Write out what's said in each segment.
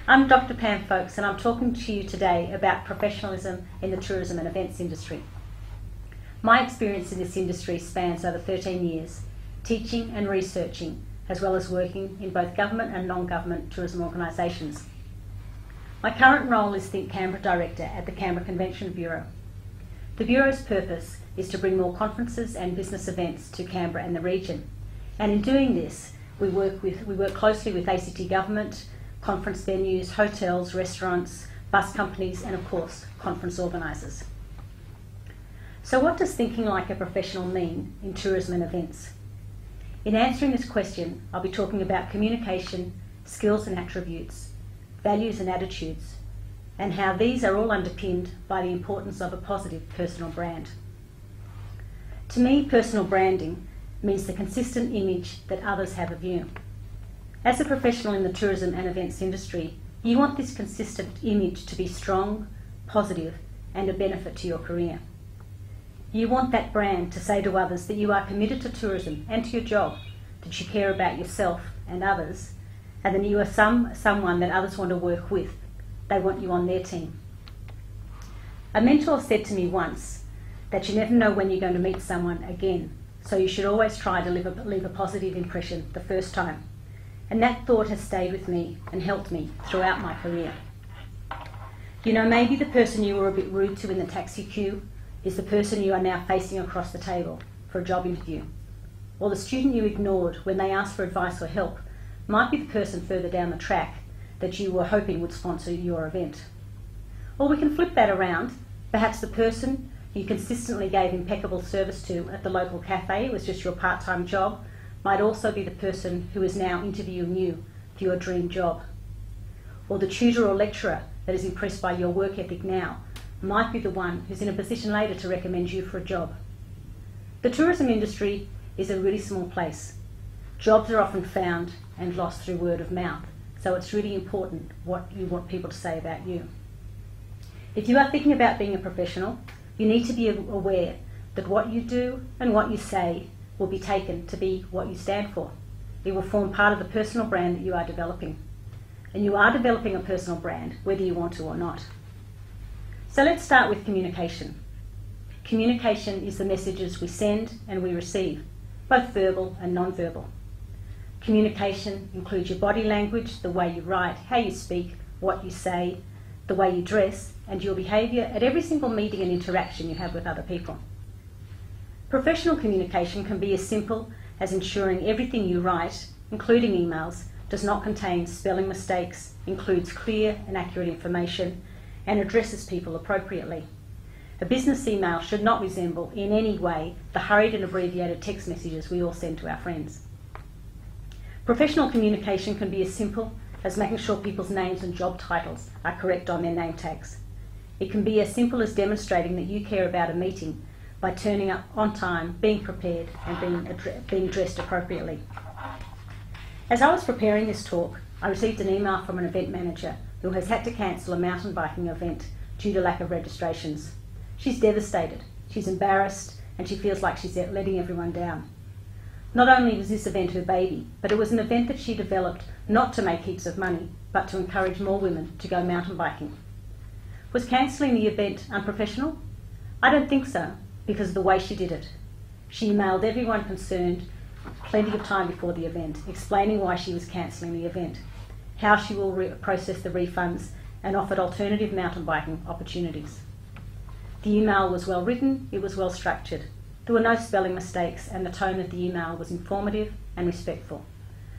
I'm Dr. Pam Faulks and I'm talking to you today about professionalism in the tourism and events industry. My experience in this industry spans over 13 years, teaching and researching, as well as working in both government and non-government tourism organisations. My current role is Think Canberra Director at the Canberra Convention Bureau. The Bureau's purpose is to bring more conferences and business events to Canberra and the region. And in doing this, we work closely with ACT government, conference venues, hotels, restaurants, bus companies, and of course, conference organisers. So what does thinking like a professional mean in tourism and events? In answering this question, I'll be talking about communication, skills and attributes, values and attitudes, and how these are all underpinned by the importance of a positive personal brand. To me, personal branding means the consistent image that others have of you. As a professional in the tourism and events industry, you want this consistent image to be strong, positive, and a benefit to your career. You want that brand to say to others that you are committed to tourism and to your job, that you care about yourself and others, and that you are someone that others want to work with. They want you on their team. A mentor said to me once that you never know when you're going to meet someone again, so you should always try to leave a positive impression the first time. And that thought has stayed with me and helped me throughout my career. You know, maybe the person you were a bit rude to in the taxi queue is the person you are now facing across the table for a job interview. Or the student you ignored when they asked for advice or help might be the person further down the track that you were hoping would sponsor your event. Or we can flip that around. Perhaps the person you consistently gave impeccable service to at the local cafe, it was just your part-time job, might also be the person who is now interviewing you for your dream job. Or the tutor or lecturer that is impressed by your work ethic now might be the one who's in a position later to recommend you for a job. The tourism industry is a really small place. Jobs are often found and lost through word of mouth, so it's really important what you want people to say about you. If you are thinking about being a professional, you need to be aware that what you do and what you say will be taken to be what you stand for. It will form part of the personal brand that you are developing. And you are developing a personal brand, whether you want to or not. So let's start with communication. Communication is the messages we send and we receive, both verbal and non-verbal. Communication includes your body language, the way you write, how you speak, what you say, the way you dress, and your behaviour at every single meeting and interaction you have with other people. Professional communication can be as simple as ensuring everything you write, including emails, does not contain spelling mistakes, includes clear and accurate information, and addresses people appropriately. A business email should not resemble in any way the hurried and abbreviated text messages we all send to our friends. Professional communication can be as simple as making sure people's names and job titles are correct on their name tags. It can be as simple as demonstrating that you care about a meeting by turning up on time, being prepared, and being dressed appropriately. As I was preparing this talk, I received an email from an event manager who has had to cancel a mountain biking event due to lack of registrations. She's devastated, she's embarrassed, and she feels like she's letting everyone down. Not only was this event her baby, but it was an event that she developed not to make heaps of money, but to encourage more women to go mountain biking. Was cancelling the event unprofessional? I don't think so, because of the way she did it. She emailed everyone concerned plenty of time before the event, explaining why she was cancelling the event, how she will process the refunds, and offered alternative mountain biking opportunities. The email was well written, it was well structured. There were no spelling mistakes, and the tone of the email was informative and respectful.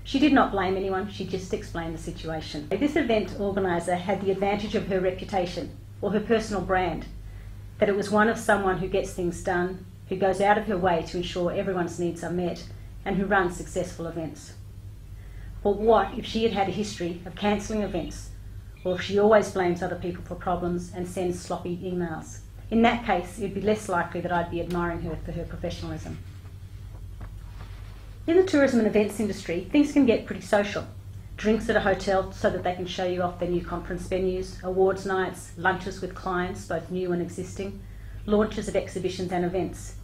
She did not blame anyone, she just explained the situation. This event organiser had the advantage of her reputation, or her personal brand, that it was one of someone who gets things done, who goes out of her way to ensure everyone's needs are met, and who runs successful events. But what if she had had a history of cancelling events, or if she always blames other people for problems and sends sloppy emails? In that case, it would be less likely that I'd be admiring her for her professionalism. In the tourism and events industry, things can get pretty social. Drinks at a hotel so that they can show you off their new conference venues, awards nights, lunches with clients, both new and existing, launches at exhibitions and events.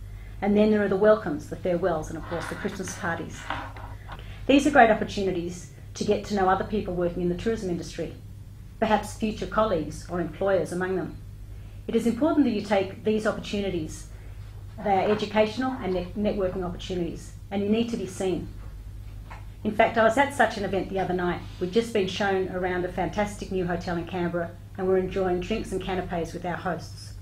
And then there are the welcomes, the farewells, and of course the Christmas parties. These are great opportunities to get to know other people working in the tourism industry. perhaps future colleagues or employers among them. It is important that you take these opportunities. They are educational and networking opportunities, and you need to be seen. In fact, I was at such an event the other night. We'd just been shown around a fantastic new hotel in Canberra and were enjoying drinks and canapes with our hosts.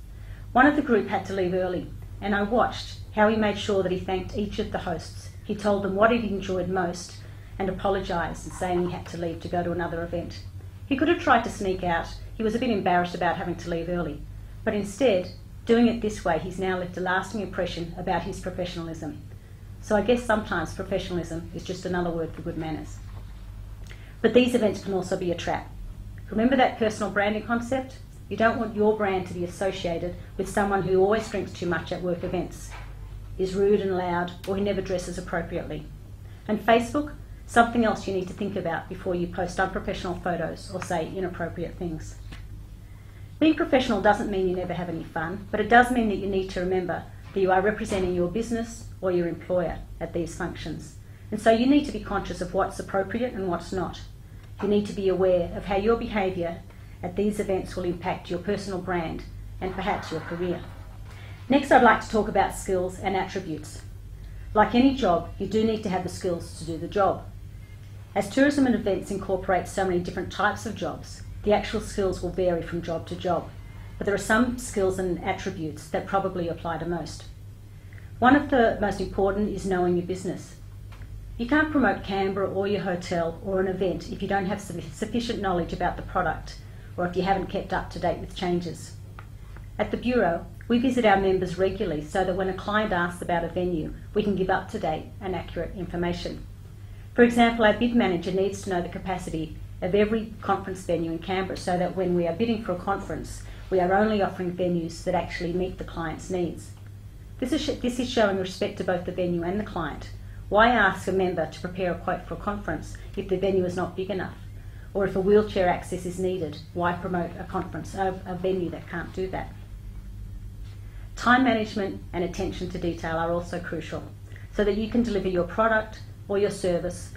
One of the group had to leave early, and I watched how he made sure that he thanked each of the hosts. He told them what he'd enjoyed most and apologised, saying he had to leave to go to another event. He could have tried to sneak out. He was a bit embarrassed about having to leave early, but instead, doing it this way, he's now left a lasting impression about his professionalism. So I guess sometimes professionalism is just another word for good manners. But these events can also be a trap. Remember that personal branding concept? You don't want your brand to be associated with someone who always drinks too much at work events, is rude and loud, or who never dresses appropriately. And Facebook, something else you need to think about before you post unprofessional photos or say inappropriate things. Being professional doesn't mean you never have any fun, but it does mean that you need to remember that you are representing your business or your employer at these functions. And so you need to be conscious of what's appropriate and what's not. You need to be aware of how your behaviour at these events will impact your personal brand and perhaps your career. Next, I'd like to talk about skills and attributes. Like any job, you do need to have the skills to do the job. As tourism and events incorporate so many different types of jobs, the actual skills will vary from job to job, but there are some skills and attributes that probably apply to most. One of the most important is knowing your business. You can't promote Canberra or your hotel or an event if you don't have sufficient knowledge about the product or if you haven't kept up to date with changes. At the Bureau, we visit our members regularly so that when a client asks about a venue, we can give up to date and accurate information. For example, our bid manager needs to know the capacity of every conference venue in Canberra so that when we are bidding for a conference, we are only offering venues that actually meet the client's needs. This is showing respect to both the venue and the client. Why ask a member to prepare a quote for a conference if the venue is not big enough? Or if a wheelchair access is needed, why promote a venue that can't do that? Time management and attention to detail are also crucial so that you can deliver your product or your service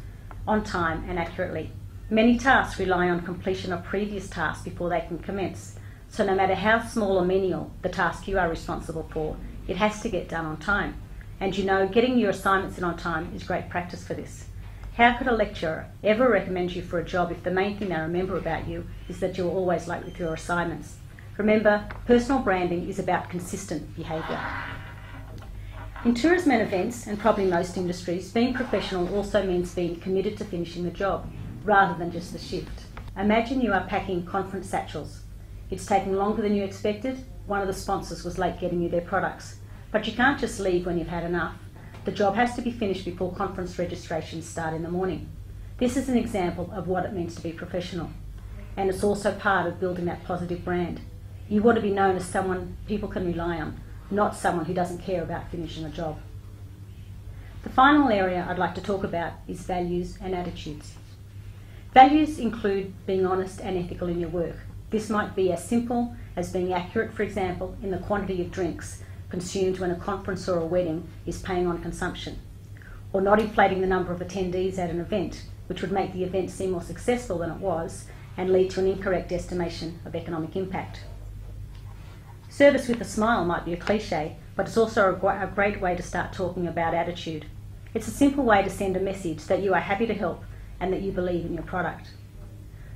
on time and accurately. Many tasks rely on completion of previous tasks before they can commence. So no matter how small or menial the task you are responsible for, it has to get done on time. And you know, getting your assignments in on time is great practice for this. How could a lecturer ever recommend you for a job if the main thing they remember about you is that you're always late with your assignments? Remember, personal branding is about consistent behaviour. In tourism and events, and probably most industries, being professional also means being committed to finishing the job, rather than just the shift. Imagine you are packing conference satchels. It's taking longer than you expected. One of the sponsors was late getting you their products. But you can't just leave when you've had enough. The job has to be finished before conference registrations start in the morning. This is an example of what it means to be professional. And it's also part of building that positive brand. You want to be known as someone people can rely on, not someone who doesn't care about finishing a job. The final area I'd like to talk about is values and attitudes. Values include being honest and ethical in your work. This might be as simple as being accurate, for example, in the quantity of drinks consumed when a conference or a wedding is paying on consumption, or not inflating the number of attendees at an event, which would make the event seem more successful than it was and lead to an incorrect estimation of economic impact. Service with a smile might be a cliche, but it's also a great way to start talking about attitude. It's a simple way to send a message that you are happy to help and that you believe in your product.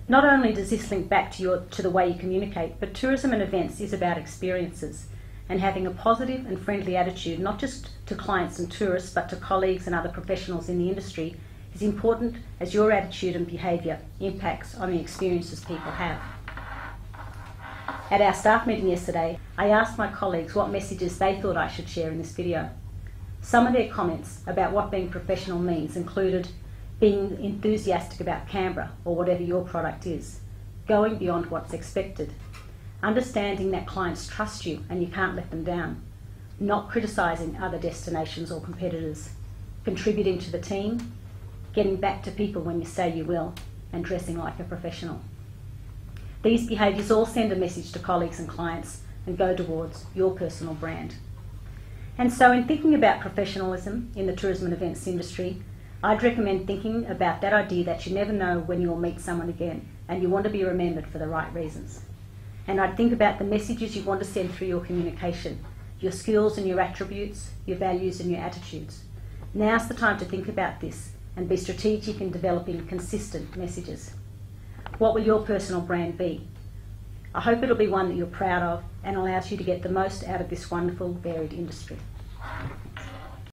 Not only does this link back to the way you communicate, but tourism and events is about experiences, and having a positive and friendly attitude, not just to clients and tourists, but to colleagues and other professionals in the industry, is important as your attitude and behaviour impacts on the experiences people have. At our staff meeting yesterday, I asked my colleagues what messages they thought I should share in this video. Some of their comments about what being professional means included being enthusiastic about Canberra or whatever your product is, going beyond what's expected, understanding that clients trust you and you can't let them down, not criticising other destinations or competitors, contributing to the team, getting back to people when you say you will, and dressing like a professional. These behaviours all send a message to colleagues and clients and go towards your personal brand. And so in thinking about professionalism in the tourism and events industry, I'd recommend thinking about that idea that you never know when you'll meet someone again and you want to be remembered for the right reasons. And I'd think about the messages you want to send through your communication, your skills and your attributes, your values and your attitudes. Now's the time to think about this and be strategic in developing consistent messages. What will your personal brand be? I hope it'll be one that you're proud of and allows you to get the most out of this wonderful, varied industry.